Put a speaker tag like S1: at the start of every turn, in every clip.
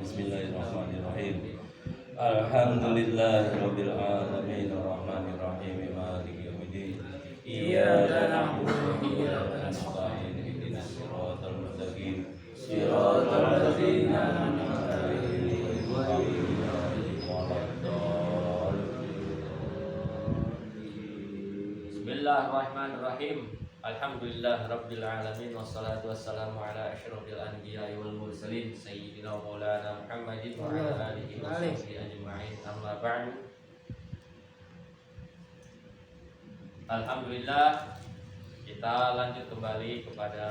S1: Bismillahirrahmanirrahim. Alhamdulillahirabbil alamin arrahmanir rahim maliki yaumiddin. Iyyaka na'budu wa iyyaka nasta'in ihdinas siratal mustaqim siratal ladzina an'amta 'alaihim ghairil maghdubi 'alaihim.
S2: Bismillahirrahmanirrahim. Alhamdulillah rabbil alamin wassalatu wassalamu ala asyrafil anbiya'i wal mursalin sayyidina maulana Muhammadin wa ala alihi wa sahbihi ajma'in. Amma ba'du. Alhamdulillah, kita lanjut kembali kepada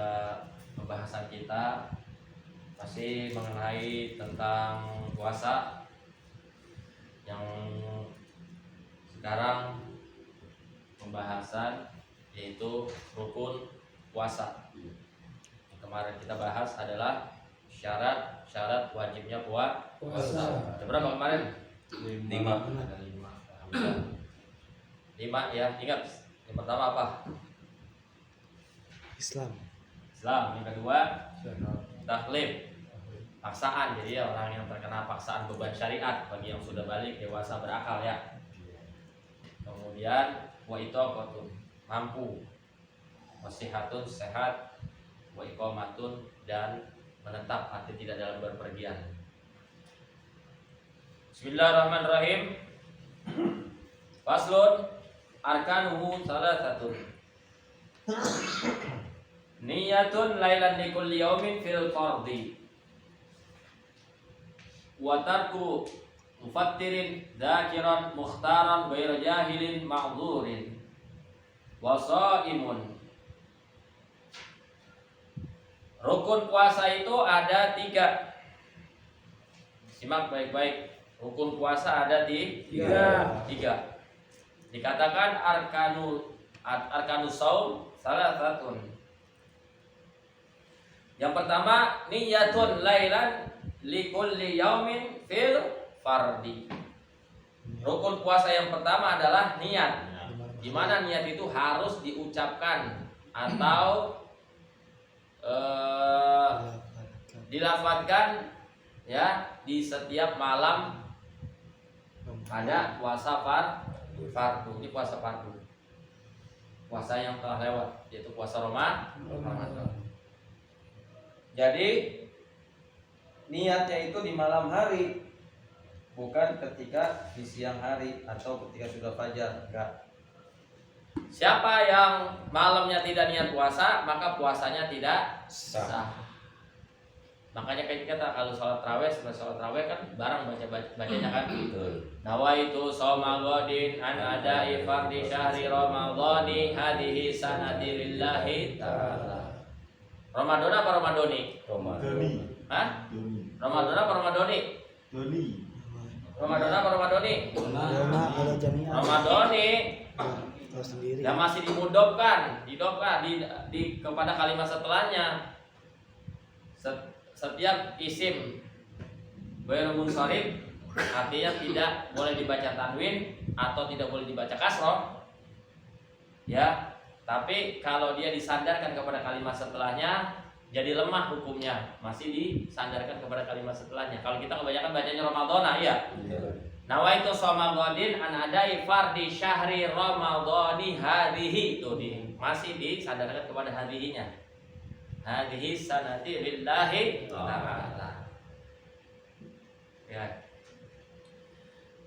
S2: pembahasan kita masih mengenai tentang puasa yang sekarang pembahasan yaitu rukun puasa. Yang kemarin kita bahas adalah syarat wajibnya puasa. Berapa kemarin?
S1: 5.
S2: Ada 5. Alhamdulillah. 5 ya. Ingat, yang pertama apa?
S3: Islam.
S2: Yang kedua taklif, paksaan. Jadi ya, orang yang terkena paksaan beban syariat bagi yang sudah balik dewasa berakal ya. Kemudian wa itaqatun, mampu, wasihatun, sehat, wa iqamatun, dan menetap arti tidak dalam berpergian. Bismillahirrahmanirrahim. Faslun arkanuhu salasatun. Niyatun lailan likulli yaumin fil fardhi wa tarku mufattirin dzakiran mukhtaran ghairu jahilin ma'dzurin wa shaimun. Rukun puasa itu ada 3. Simak baik-baik. Rukun puasa ada 3. Dikatakan arkanus saum salah satu. Yang pertama niyatun lailan likulli yaumin fil fardi. Rukun puasa yang pertama adalah niat. Di mana niat itu harus diucapkan atau dilafadzkan ya di setiap malam pada puasa fardu. Ini puasa fardu. Puasa yang telah lewat yaitu puasa Ramadan. Jadi niatnya itu di malam hari, bukan ketika di siang hari atau ketika sudah fajar. Enggak. Siapa yang malamnya tidak niat puasa, maka puasanya tidak sah. Makanya kayak kita kalau sholat raweh, setelah sholat raweh kan bareng bacanya kan. Nawaitu shauma ghadin an ada'i fardhi syahri ramadhani hadhihi sanati lillahi ta'ala. Ramadan apa Ramadhani?
S1: Ramadhani.
S2: Hah? Ramadan apa Ramadhani? Ramadan apa Ramadhani? Ramadhani. Yang masih dimudofkan di kepada kalimat setelahnya. Setiap isim ghairu munsharif artinya tidak boleh dibaca tanwin atau tidak boleh dibaca kasroh. Ya, tapi kalau dia disandarkan kepada kalimat setelahnya jadi lemah hukumnya, masih disandarkan kepada kalimat setelahnya. Kalau kita kebanyakan bacanya Ramadhana ya. Nawaitu shauma ghadin an adai fardhi syahri ramadhani hadhihi, itu masih disandarkan kepada hadhihinya. Hadhihi sanati lillahi ta'ala. Ya.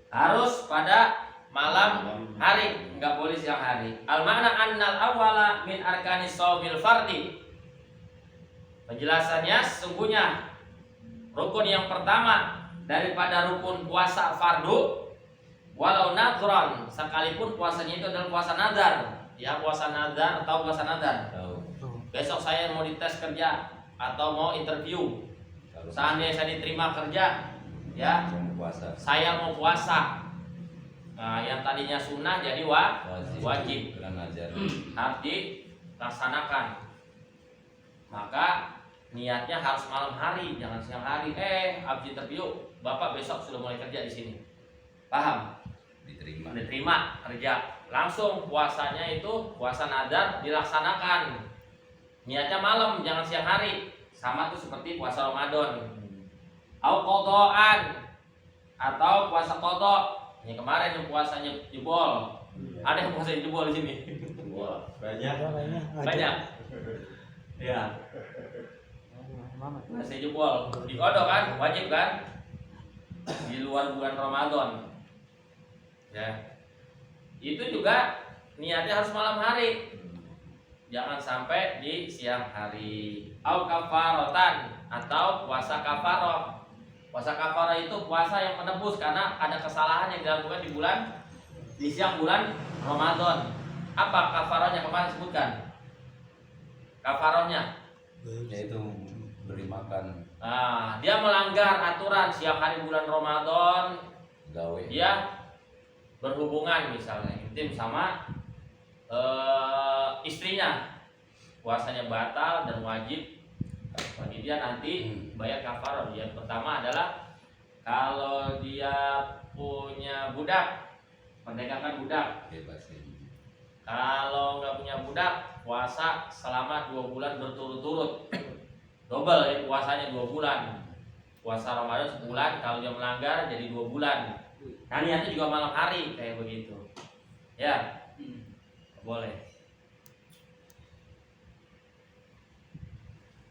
S2: Harus pada malam hari, enggak boleh siang hari. Al makna annal awwala min arkanis shaumil fardhi. Penjelasannya sesungguhnya rukun yang pertama daripada rukun puasa fardu, walau nadhran, sekalipun puasanya itu adalah puasa nadar. Ya, puasa nadar atau puasa nadar. Besok saya mau dites kerja, atau mau interview.
S1: Kalau
S2: Seandainya saya diterima kerja, ya,
S1: yang puasa
S2: saya mau puasa. Nah, yang tadinya sunnah jadi wajib.
S1: dengan ajar.
S2: Harus dilaksanakan. Maka niatnya harus malam hari, jangan siang hari. Habis interview, Bapak besok sudah mulai kerja di sini. Paham?
S1: Diterima.
S2: Diterima kerja. Langsung puasanya itu puasa nadar dilaksanakan. Niatnya malam, jangan siang hari. Sama tuh seperti puasa Ramadan. Au qodaan atau puasa kodok. Ini kemarin yang puasanya jebol. Ada yang puasa jebol di sini.
S1: Wah, banyak.
S2: Banyak. Ya. Puasa jebol. Di kodok kan, wajib kan? Di luar bulan Ramadan. Ya. Itu juga niatnya harus malam hari. Jangan sampai di siang hari. Au kafarotan atau puasa kafaroh. Puasa kafarah itu puasa yang menebus karena ada kesalahan yang dilakukan di siang bulan Ramadan. Apa kafarahnya kemarin sebutkan? Kafarahnya
S1: Yaitu beri makan
S2: dia melanggar aturan siang hari bulan Ramadan,
S1: gawe.
S2: dia berhubungan misalnya intim sama istrinya, puasanya batal dan wajib bagi dia nanti bayar kafarah. Yang pertama adalah kalau dia punya budak, merdekakan budak.
S1: Bebasin.
S2: Kalau nggak punya budak, puasa selama 2 bulan berturut-turut. Double ya puasanya 2 bulan. Puasa Ramadan sebulan, kalau dia melanggar jadi 2 bulan. Nah niatnya juga malam hari kayak begitu. Ya, boleh.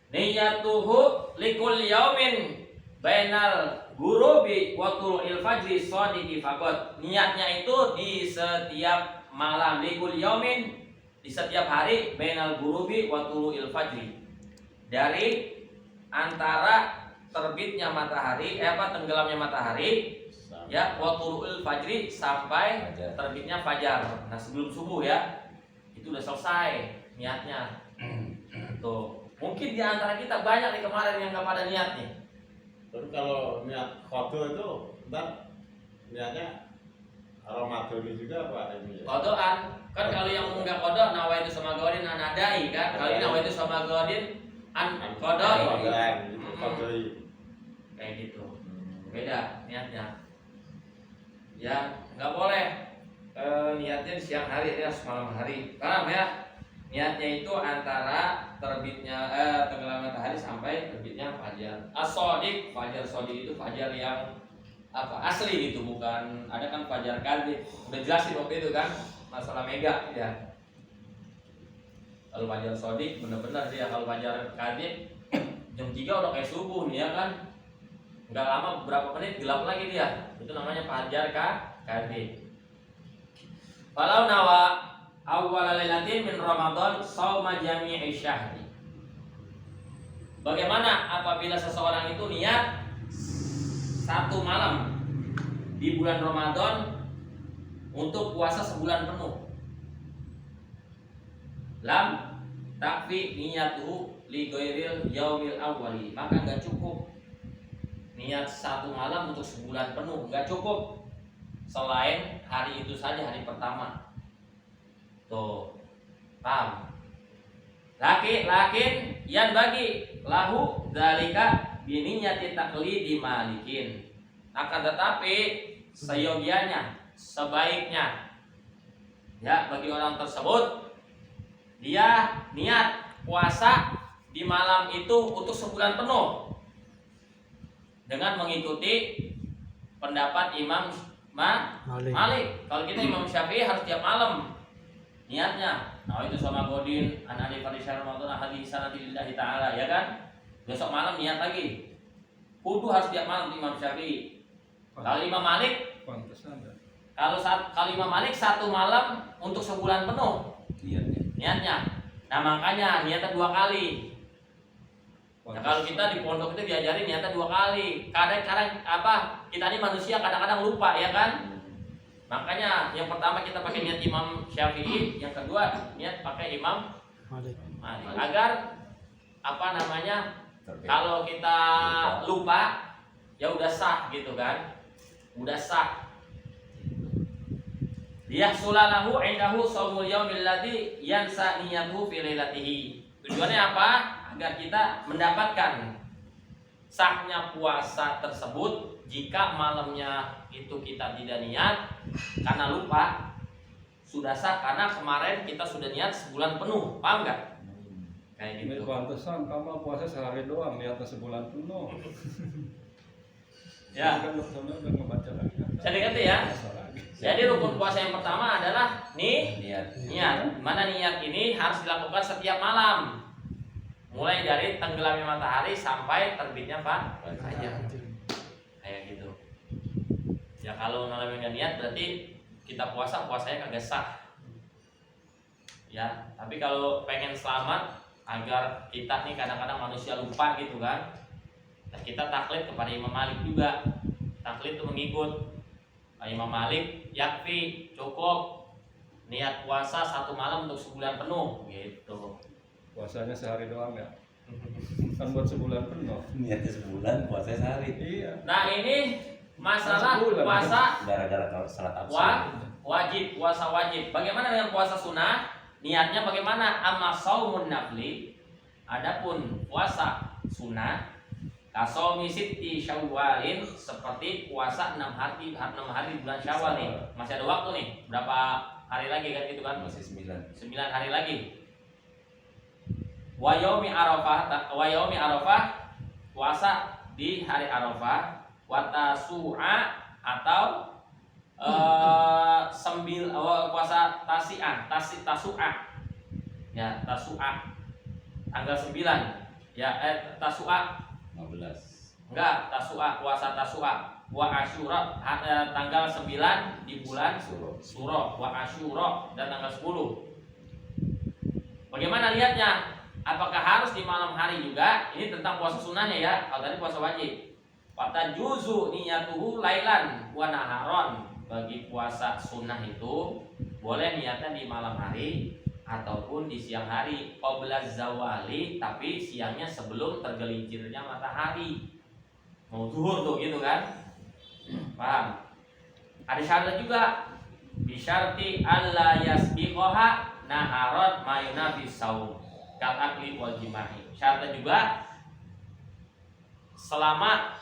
S2: Niyatuhu likul yaumin bainal gurubi wa tulu'il fajri shadiqi faqat. Niatnya itu di setiap malam, likul yaumin, di setiap hari, bainal gurubi wa tulu'il fajri, dari antara terbitnya matahari, tenggelamnya matahari, ya, wa tulu'il fajri, sampai terbitnya fajar. Nah, sebelum subuh ya. Itu udah selesai niatnya. Tuh. Mungkin di antara kita banyak nih kemarin yang nggak pada niat nih.
S3: Tapi kalau niat kodo itu, ntar niatnya Ramadan juga apa ini?
S2: Kodoan kan kalau yang nggak kodo nawaitu sama godin anadai kan. Kalau ini nawaitu sama godin an kodoi.
S3: Kodoi.
S2: Kayak gitu. Beda niatnya. Ya nggak boleh niatnya di siang hari, ya malam hari. Paham ya? Niatnya itu antara terbitnya tenggelam matahari sampai terbitnya fajar. As-shadiq, fajar shadiq itu fajar yang asli gitu, bukan ada kan fajar kadhib. Udah jelasin waktu itu kan masalah mega ya. Kalau fajar shadiq benar-benar dia, kalau fajar kadhib jam 3 udah kayak subuh nih ya kan. Enggak lama beberapa menit gelap lagi dia. Itu namanya fajar kadhib. Falau nawa awwal lailatin min Ramadan shauma jami'i syahri. Bagaimana apabila seseorang itu niat satu malam di bulan Ramadan untuk puasa sebulan penuh? Lam takfi niyatuhu li ghairil yaumil awwali. Maka enggak cukup niat satu malam untuk sebulan penuh, enggak cukup. Selain hari itu saja, hari pertama. Tuh, paham? Lakin yang bagi lahu dalika biniyati taqlidi malikin. Akan tetapi seyogianya, sebaiknya ya bagi orang tersebut, dia niat puasa di malam itu untuk sebulan penuh dengan mengikuti pendapat Imam Malik. Kalau kita Imam Syafi'i harus tiap malam niatnya. Nah itu sama godin anani farisyal Ramadan hadis sanati lillahi ta'ala, ya kan? Besok malam niat lagi. Kudu harus tiap malam Imam Syafi'i. Kalau Imam Malik, kalau Imam Malik satu malam untuk sebulan penuh niatnya. Nah makanya niatnya 2 kali. Nah, kalau kita di pondok itu diajarin niatnya 2 kali. Kadang-kadang kita ini manusia kadang-kadang lupa, ya kan? Makanya yang pertama kita pakai niat Imam Syafi'i, yang kedua niat pakai Imam Malik. Agar kalau kita lupa ya udah sah gitu kan, udah sah. Liyahsulalahu indahu shaumul yaumil ladzi yansa niyatuhu fi lailatihi. Tujuannya apa? Agar kita mendapatkan sahnya puasa tersebut jika malamnya itu kita tidak niat karena lupa, sudah sah karena kemarin kita sudah niat sebulan penuh. Paham nggak? Kayak gitu.
S4: Pantesan kamu puasa sehari doang, niatnya sebulan penuh.
S2: Ya.
S4: Kan dokternya udah ngebaca lagi.
S2: Saya diganti ya. Jadi rukun puasa yang pertama adalah
S1: niat.
S2: Mana niat ini harus dilakukan setiap malam. Mulai dari tenggelamnya matahari sampai terbitnya fajar. Kayak gitu. Ya kalau malam nggak niat berarti kita puasanya kagak sah. Ya, tapi kalau pengen selamat agar kita nih kadang-kadang manusia lupa gitu kan. Nah, kita taklid kepada Imam Malik juga. Taklid itu mengikut Imam Malik, yakfi, cukup niat puasa satu malam untuk sebulan penuh gitu.
S4: Puasanya sehari doang ya. Kan buat sebulan penuh.
S1: Niatnya sebulan, puasa sehari.
S4: Iya.
S2: Nah, ini masalah
S4: Sebulan,
S2: puasa
S1: Gara-gara salat asar.
S2: wajib, puasa wajib. Bagaimana dengan puasa sunnah? Niatnya bagaimana? Amma shaumun nafli. Adapun puasa sunnah, kasaumi sitti syawalin, seperti puasa 6 hari bulan Syawal nih. Masih ada waktu nih. Berapa hari lagi kan gitu kan?
S1: Masih 9.
S2: 9 hari lagi. Wa yaumi Arafah, puasa di hari Arafah, wa tasu'a atau puasa tasu'a. Ya, tasu'a. Tanggal 9. Ya, tasu'a
S1: 15.
S2: enggak, tasu'a, puasa tasu'a. Wa asyura tanggal 9 di bulan Syuro, wa asyura dan tanggal 10. Bagaimana lihatnya? Apakah harus di malam hari juga? Ini tentang puasa sunnahnya ya. Kalau tadi puasa wajib. Fata juzu niyatuhu lailan wa naharon. Bagi puasa sunnah itu boleh niatnya di malam hari ataupun di siang hari. Qabla zawali, tapi siangnya sebelum tergelincirnya matahari. Mau zuhur tuh gitu kan? Paham? Ada syarat juga. Bisyarti alla yasbiqoha naharon mayunafi saum kal akli wal jima'i. Syaratnya juga selama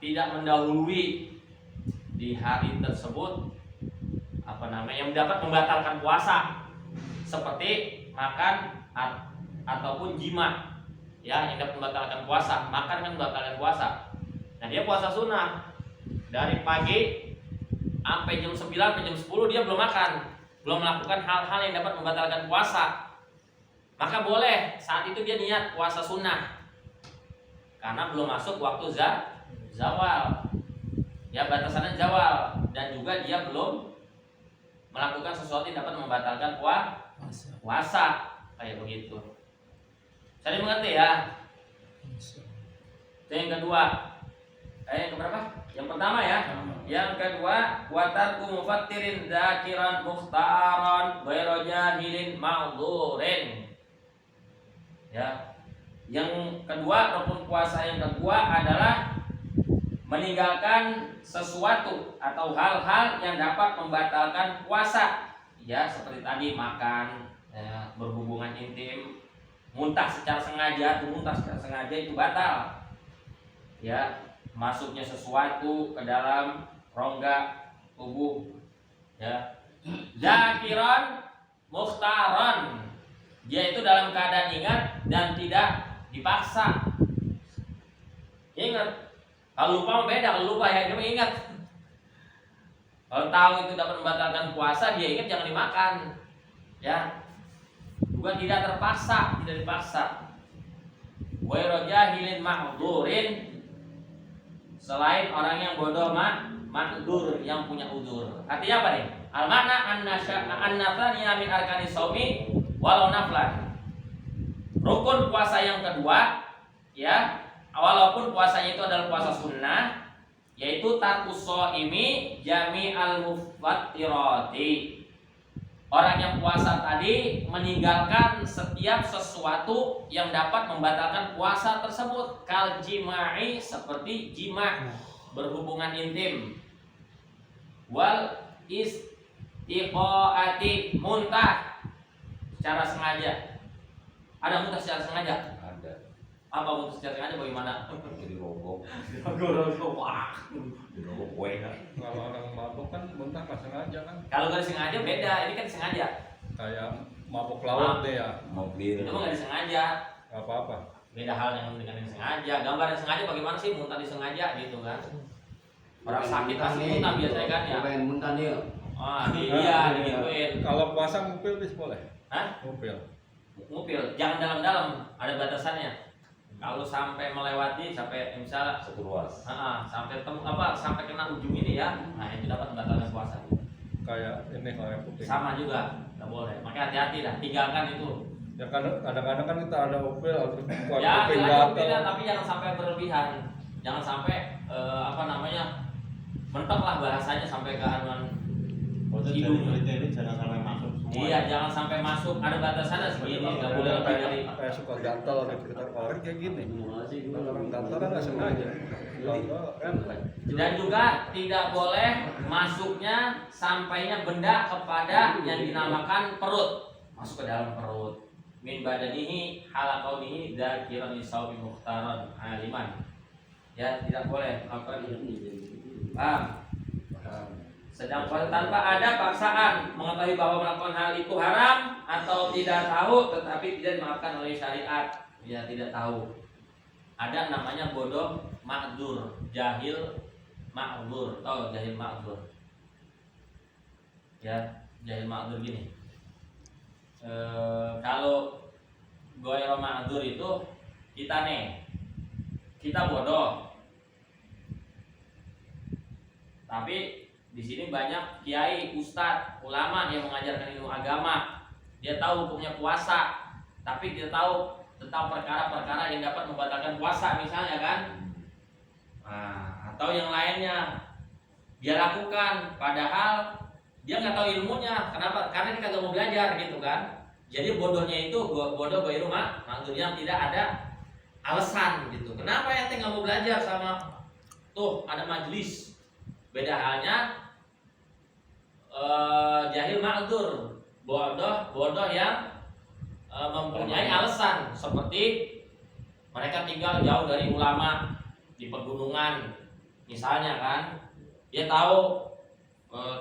S2: tidak mendahului di hari tersebut yang dapat membatalkan puasa, seperti makan ataupun jima ya, yang dapat membatalkan puasa. Makan kan membatalkan puasa. Nah, dia puasa sunnah dari pagi sampai jam 9 sampai jam 10 dia belum makan, belum melakukan hal-hal yang dapat membatalkan puasa. Maka boleh saat itu dia niat puasa sunnah karena belum masuk waktu zawal. Ya, batasannya zawal, dan juga dia belum melakukan sesuatu yang dapat membatalkan puasa. Kayak begitu. Saya mengerti ya? Itu yang kedua. Yang keberapa? Yang pertama ya. Yang kedua, watarku mufattirin dzakiran mukhtaran ghairu jahilin ma'dzurin. Ya. Yang kedua, rukun puasa yang kedua adalah meninggalkan sesuatu atau hal-hal yang dapat membatalkan puasa. Ya, seperti tadi makan, ya, berhubungan intim, muntah secara sengaja itu batal. Ya, masuknya sesuatu ke dalam rongga tubuh. Ya. Zakiran mukhtaran. Dia itu dalam keadaan ingat dan tidak dipaksa. Ingat. Kalau lupa beda, kalau lupa ya dia ingat. Kalau tahu itu dapat membatalkan puasa, dia ingat jangan dimakan. Ya. Juga tidak terpaksa, tidak dipaksa. Ghairu jahilin ma'dzurin, selain orang yang bodoh ma'dzur, yang punya udzur. Artinya apa nih? Al makna an-nafaniya min arkanis shaumi walau naflan. Rukun puasa yang kedua, ya, walaupun puasanya itu adalah puasa sunnah, yaitu tarkus shaimi jami'al mufattirati, Orang yang puasa tadi meninggalkan setiap sesuatu yang dapat membatalkan puasa tersebut. Kal jima'i, seperti jima, berhubungan intim. Wal istiqaati, muntah secara sengaja. Ada muntah secara sengaja?
S1: Ada.
S2: Apa muntah secara sengaja bagaimana?
S1: Jadi rokok.
S2: Wah.
S1: Rokok kue.
S4: Kalau orang mabuk kan muntah nggak sengaja kan.
S2: Kalau nggak disengaja beda, ini kan disengaja.
S4: Kayak mabuk laut deh ya.
S1: Mobil.
S2: Itu mah nggak disengaja.
S4: Nggak apa-apa.
S2: Beda hal dengan yang disengaja. Gambar yang sengaja bagaimana sih, muntah disengaja gitu kan? Orang sakit pasti muntah biasanya kan ya.
S5: Pengen muntah nih.
S2: Ah iya digituin.
S4: Kalau puasa ngupil bis boleh.
S2: Hah?
S4: Ngupil.
S2: Ngupil, jangan dalam-dalam, ada batasannya. Kalau sampai melewati, sampai misalnya
S1: Satu ruas.
S2: sampai sampai kena ujung ini ya, nah itu dapat membatalkan puasa.
S4: Kayak ini kalau yang putih.
S2: Sama juga, nggak boleh. Makanya hati-hati lah, tinggalkan itu.
S4: Ya kadang-kadang kan kita ada upil atau kuat
S2: Ya,
S4: kuping
S2: silahkan
S4: gatal.
S2: tapi jangan sampai berlebihan. Jangan sampai mentok lah bahasanya sampai ke anuan.
S3: Maksudnya
S2: Hidung.
S3: berita ini jangan sampai masuk semua.
S2: Iya, jangan sampai masuk. Ada batasannya segini, nggak boleh lebih dari.
S4: Kayak suka gatal gitu kita orang kayak gini. Kalau orang gatal kan nggak sengaja. Gatal kan.
S2: Dan juga tidak boleh masuknya sampainya benda kepada yang dinamakan perut, masuk ke dalam perut. Min badanihi halaqaunihi dzakiran lisaubi mukhtaran aliman. Ya, tidak boleh melakukan ini. Paham? Sedang tanpa ada paksaan mengetahui bahwa melakukan hal itu haram atau tidak tahu tetapi tidak dimaafkan oleh syariat. Ya, tidak tahu. Ada namanya bodoh ma'dzur, jahil ma'dzur. Tahu jahil ma'dzur? Ya, jahil ma'dzur gini. Kalau goiro ma'dzur itu kita bodoh. Tapi di sini banyak kiai, ustadz, ulama yang mengajarkan ilmu agama. Dia tahu hukumnya puasa, tapi dia tahu tentang perkara-perkara yang dapat membatalkan puasa misalnya kan. Nah, atau yang lainnya dia lakukan, padahal dia nggak tahu ilmunya. Kenapa? Karena dia nggak mau belajar gitu kan. Jadi bodohnya itu bodoh goiru maksudnya tidak ada alasan gitu. Kenapa ente nggak mau belajar sama tuh ada majelis? Beda halnya jahil ma'dzur, bodoh yang mempunyai alasan, seperti mereka tinggal jauh dari ulama di pegunungan misalnya kan. Dia tahu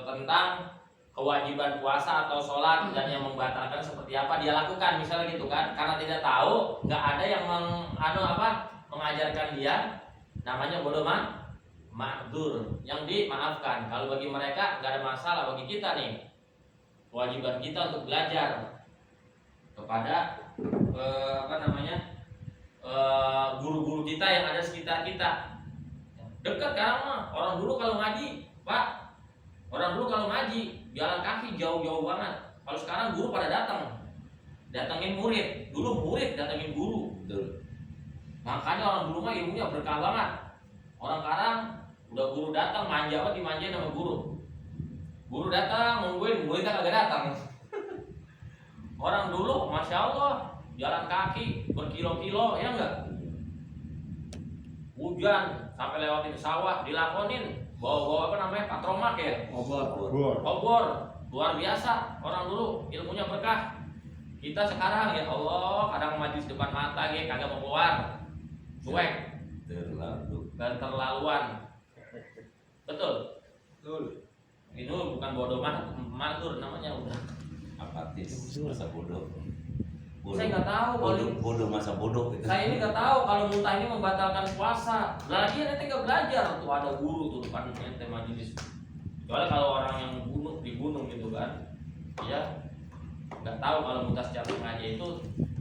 S2: tentang kewajiban puasa atau sholat dan yang membatalkan seperti apa dia lakukan misalnya gitu kan. Karena tidak tahu, nggak ada yang mengajarkan dia, namanya bodoh ma'dzur, yang dimaafkan. Kalau bagi mereka nggak ada masalah, bagi kita nih kewajiban kita untuk belajar kepada guru-guru kita yang ada sekitar kita. Dekat kan mah orang dulu kalau ngaji, Pak, orang dulu kalau ngaji jalan kaki jauh-jauh banget. Kalau sekarang guru pada datangin murid. Dulu murid datangin guru.
S1: Betul.
S2: Makanya orang dulu mah ilmunya berkah banget. Orang sekarang udah guru datang manja banget, dimanjain sama guru. Guru datang nungguin, muridnya kagak datang. Orang dulu masya Allah jalan kaki berkilo-kilo, ya enggak? Hujan sampai lewatin sawah dilakonin, bawa patromak ya, obor, luar biasa. Orang dulu ilmunya berkah. Kita sekarang ya Allah kadang majlis depan mata kagak mau keluar, cuek dan terlaluan. Betul. Itu bukan bodoh matur namanya, udah
S1: Apatis, masa bodoh.
S2: Saya nggak tahu
S1: bodoh masa bodoh gitu.
S2: Saya ini nggak tahu kalau muntah ini membatalkan puasa. Lagi ente nggak belajar tuh, ada guru tuh depan ente majelis. Soalnya kalau orang yang di gunung gitu kan, ya nggak tahu kalau muntah secara sengaja itu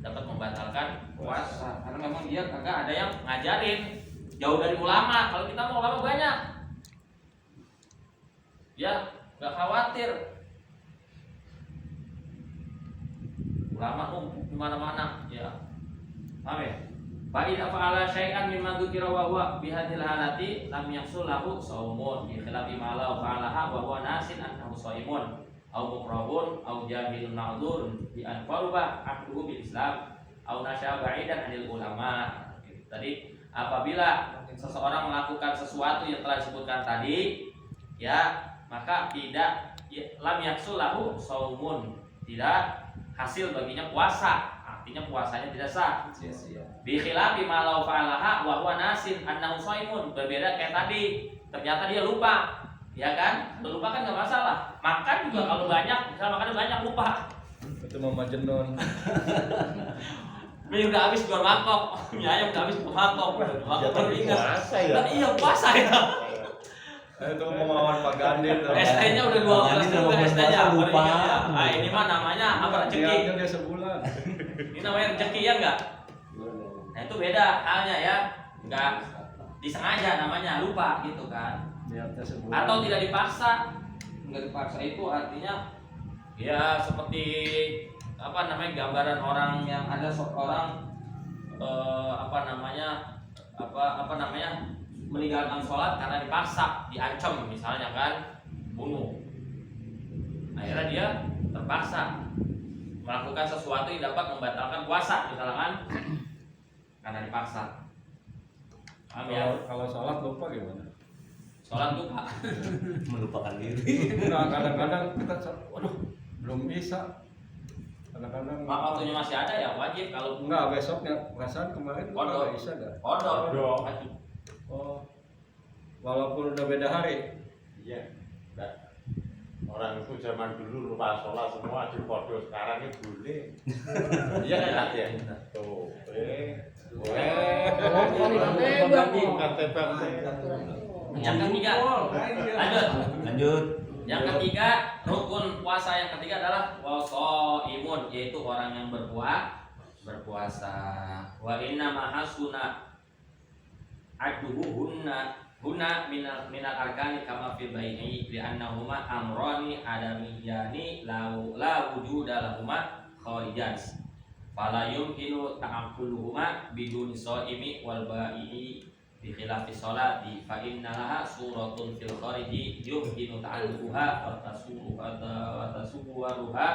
S2: dapat membatalkan puasa. Karena memang dia kagak ada yang ngajarin, jauh dari ulama. Kalau kita mau ulama banyak, ya nggak khawatir. Ulama di mana-mana, ya. Paham ya? Fa idza fa'ala syai'an mimma dzukira wa huwa bi hadhil halati lam yahsul lahu shaumun bi khilafi ma law fa'alaha wa huwa nasin annahu shaimun au mukrahun au jahilun ma'dzurun bi an qaruba aqduhu bil Islam au nasya ba'idan anil ulama. Tadi apabila seseorang melakukan sesuatu yang telah disebutkan tadi, ya maka tidak lam yaksul lahu saumun, tidak hasil baginya puasa, artinya puasanya tidak sah.
S1: Sia-sia.
S2: Bi khilafi ma law fa'alaha wa huwa nasin annahu shaimun, berbeda kayak tadi, ternyata dia lupa, ya kan? Lupa kan nggak masalah. Makan juga kalau banyak, misal makan banyak lupa.
S4: Itu Mama Jenon.
S2: Mie udah habis 2 mangkok, mie ayam udah habis 2 mangkok.
S3: Ya,
S2: Baru
S3: tapi
S2: ingat.
S3: puasa ya.
S2: Lah, iya puasa ya.
S4: Itu memawan Pak Gandhi tuh.
S2: ST-nya udah 2
S1: Makanya
S2: belas
S1: kalau
S2: juga ST-nya.
S1: puasa lupa.
S2: Nah, ini mah namanya apa rezeki.
S4: Niatnya dia sebulan.
S2: Ini namanya rezeki ya enggak? Nah, itu beda halnya ya. Enggak disengaja namanya, lupa gitu kan.
S4: Niatnya sebulan.
S2: Atau tidak dipaksa. Enggak dipaksa itu artinya ya seperti apa namanya gambaran orang yang ada seorang meninggalkan sholat karena dipaksa, diancam misalnya kan, bunuh. Akhirnya dia terpaksa melakukan sesuatu yang dapat membatalkan puasa misalkan karena dipaksa. Paham ya?
S4: Kalau sholat lupa gimana?
S2: Sholat lupa.
S1: Melupakan diri.
S4: Nah, kadang-kadang kita, waduh, belum bisa. Kadang-kadang
S2: Waktunya masih ada ya wajib kalau
S4: enggak, besoknya perasaan kemarin
S2: Kodok.
S4: nggak bisa dah.
S2: kodok wajib.
S4: Oh, walaupun udah beda hari.
S3: Iya. Nah, orang itu zaman dulu lupa sholat semua di podo, sekarang ini boleh. Iya kan Nat, ya? Tuh, bukan tebak.
S2: Yang ketiga, lanjut.
S1: Lanjut.
S2: Yang ketiga, rukun puasa yang ketiga adalah wasaimun, yaitu orang yang berpuasa. Wa inna mahasuna aduhunna minal arkani kama fil bai'i li annahuma amrani adamiyani la wujuda lahuma kharijan. Fala yumkinu ta'aqquluhuma biduni shaimi wal bai'i bi khilafi sholati fa innaha suratun fil khariji yumkinu ta'alluha wa tasawwuruha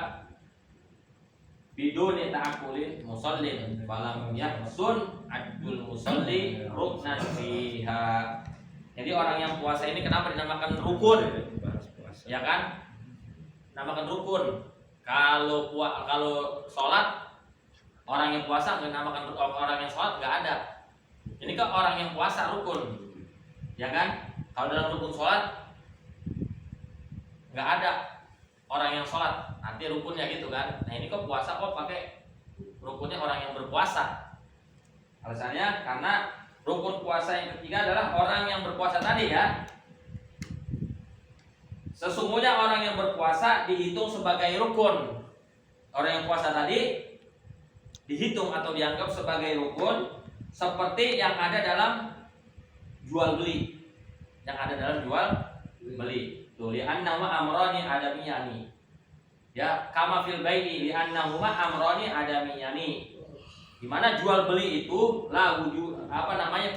S2: biduni ta'aqqulin musallin falam yahsun adul musalli ruknan fiha. Jadi orang yang puasa ini kenapa dinamakan rukun? Ya kan? Namakan rukun. Kalau sholat, orang yang puasa nggak namakan orang yang sholat nggak ada. Ini kan orang yang puasa rukun, ya kan? Kalau dalam rukun sholat nggak ada orang yang sholat, nanti rukunnya gitu kan? Nah ini kok puasa kok pakai rukunnya orang yang berpuasa? Alasannya karena rukun puasa yang ketiga adalah orang yang berpuasa tadi ya. Sesungguhnya orang yang berpuasa dihitung sebagai rukun. Orang yang puasa tadi dihitung atau dianggap sebagai rukun seperti yang ada dalam jual beli. Yang ada dalam jual beli. Tuh li'annahuma amrani adamiyani. Ya, kama fil bai'i li'annahuma amrani adamiyani. Di mana jual beli itu la wujud orang yang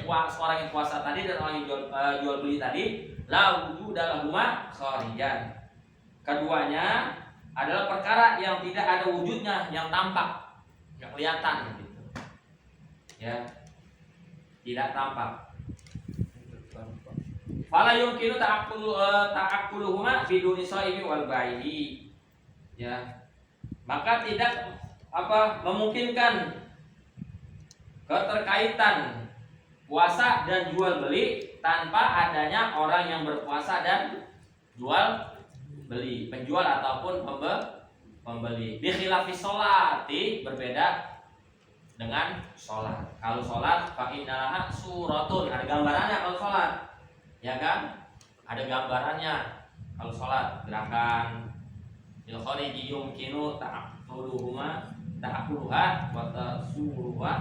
S2: puasa tadi dan orang yang jual beli tadi la wujud lahuma kharijan. Keduanya adalah perkara yang tidak ada wujudnya, yang tampak, yang kelihatan gitu. Ya. Tidak tampak. Fala yumkinu ta'aqquluhuma biduni shaimi wal bai'i. Ya. Maka tidak memungkinkan keterkaitan puasa dan jual beli tanpa adanya orang yang berpuasa dan jual beli, penjual ataupun pembeli. Bi khilafi sholati, berbeda dengan sholat. Kalau sholat fa innaha suratun, ada gambarannya kalau sholat, ya kan? Ada gambarannya kalau sholat, gerakan bil khariji yumkinu ta'aqquluha wa tasuruha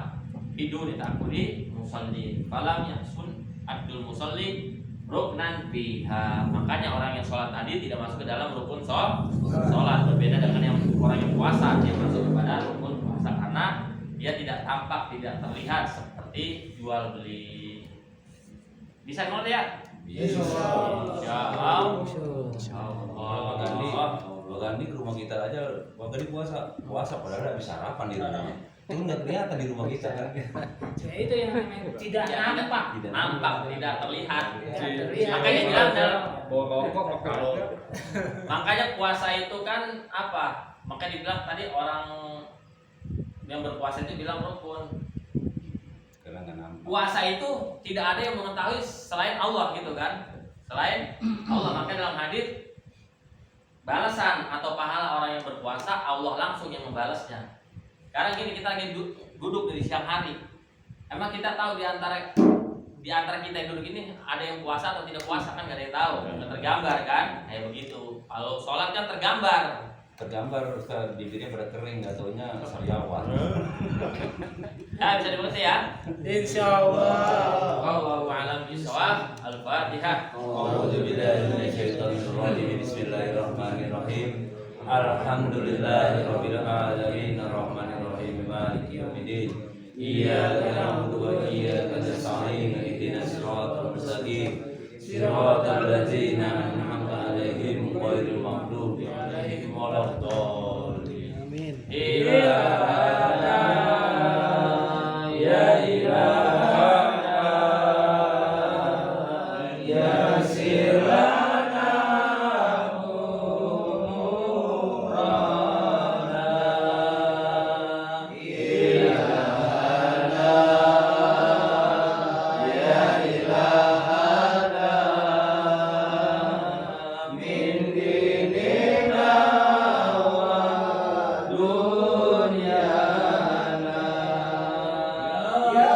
S2: biduni ta'aqquli musalli falam yahsun adul musalli ruknan biha. Makanya orang yang sholat tadi tidak masuk ke dalam rukun sholat, berbeda dengan yang orang yang puasa, dia masuk kepada rukun puasa karena dia tidak tampak, tidak terlihat seperti jual beli. Bisa ngerti ya?
S1: Bisa.
S2: Insyaallah.
S1: Pak Gandhi. bahkan di rumah kita aja waktu di puasa padahal nggak bisa sarapan di rumah itu nggak kelihatan di rumah kita kan.
S5: Ya, itu yang namanya tidak nampak.
S2: Nampak, tidak terlihat.
S5: Terlihat.
S2: Makanya bilang dalam
S4: Bawa rokok
S3: Kalau
S2: makanya puasa itu kan apa? Makanya dibilang tadi orang yang berpuasa itu bilang rukun.
S1: Karena nggak nampak.
S2: Puasa itu tidak ada yang mengetahui selain Allah gitu kan. Selain Allah, makanya dalam hadis balasan atau pahala orang yang berpuasa Allah langsung yang membalasnya. Sekarang gini, kita lagi duduk di siang hari. Emang kita tahu di antara kita yang duduk ini ada yang puasa atau tidak puasa kan nggak ada yang tahu. Nggak tergambar kan? Kayak begitu. Kalau sholat kan tergambar.
S1: Ustaz, bibirnya pada kering nggak taunya sariawan.
S2: Ya bisa dimengerti ya.
S5: Insyaallah.
S2: Wallahu a'lam bishawab. Al-Fatihah.
S1: A'udzubillahi minasyaitonirrajim. Bismillahirrahmanirrahim. Alhamdulillahirabbil alamin arrahmanir rahim maliki yaumiddin. Iyyaka na'budu wa iyyaka nasta'in ihdinas siratal mustaqim. Siratal ladzina an'amta 'alaihim ghairil maghdubi 'alaihim waladdallin.
S5: Amin.
S2: Ilahana ya ilahana ya sirlana umurana ilahana ya ilahana min dinina wa dunyana ya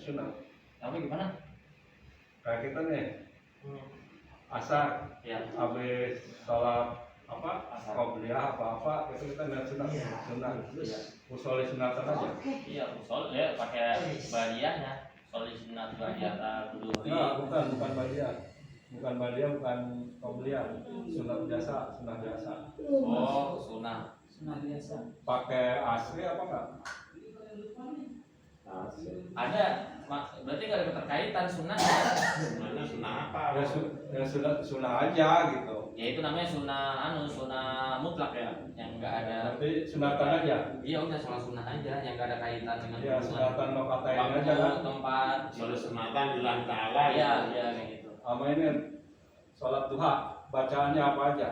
S4: sunat.
S2: Tapi gimana?
S4: Kayak kita nih, asar,
S2: Ya.
S4: habis sholat apa,
S2: Asar.
S4: qobliyah apa itu kita niat sunat, sunat.
S2: Iya.
S4: Usolih sunatan aja.
S2: Iya, usul ya pakai badiahnya. Usul sunat badiah dulu.
S4: Nah, bukan badiah, bukan qobliyah, sunat biasa, sunat biasa.
S2: Oh, sunah.
S5: Sunah biasa.
S4: Pakai asri apa enggak?
S2: Ada, berarti nggak ada keterkaitan sunah.
S3: Mana sunah apa?
S4: Ya sunnah aja gitu.
S2: Ya itu namanya sunah mutlak ya, yang nggak ada.
S4: Berarti sunatan aja.
S2: Iya udah sholat sunah aja, yang nggak ada kaitan dengan
S4: Ya sunatan nokatain
S2: waktu,
S4: aja kan.
S2: tempat.
S3: Soal sunatan lillahi ta'ala.
S2: Iya, iya kayak gitu.
S4: Sama ini sholat duha, bacaannya apa aja?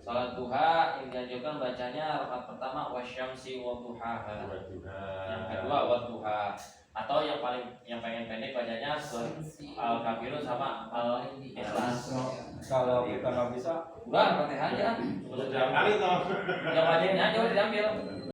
S2: Sholat duha yang dianjurkan bacanya rakaat pertama wasyamsi wa duhaha. Yang kedua wa duha. Atau yang pengen pendek bacanya surat Al-Kafirun sama Al-Ikhlas.
S4: Kalau kita nggak bisa,
S2: Udah, Fatihah aja.
S3: Sudah kali toh.
S2: Yang wajibnya aja udah diambil.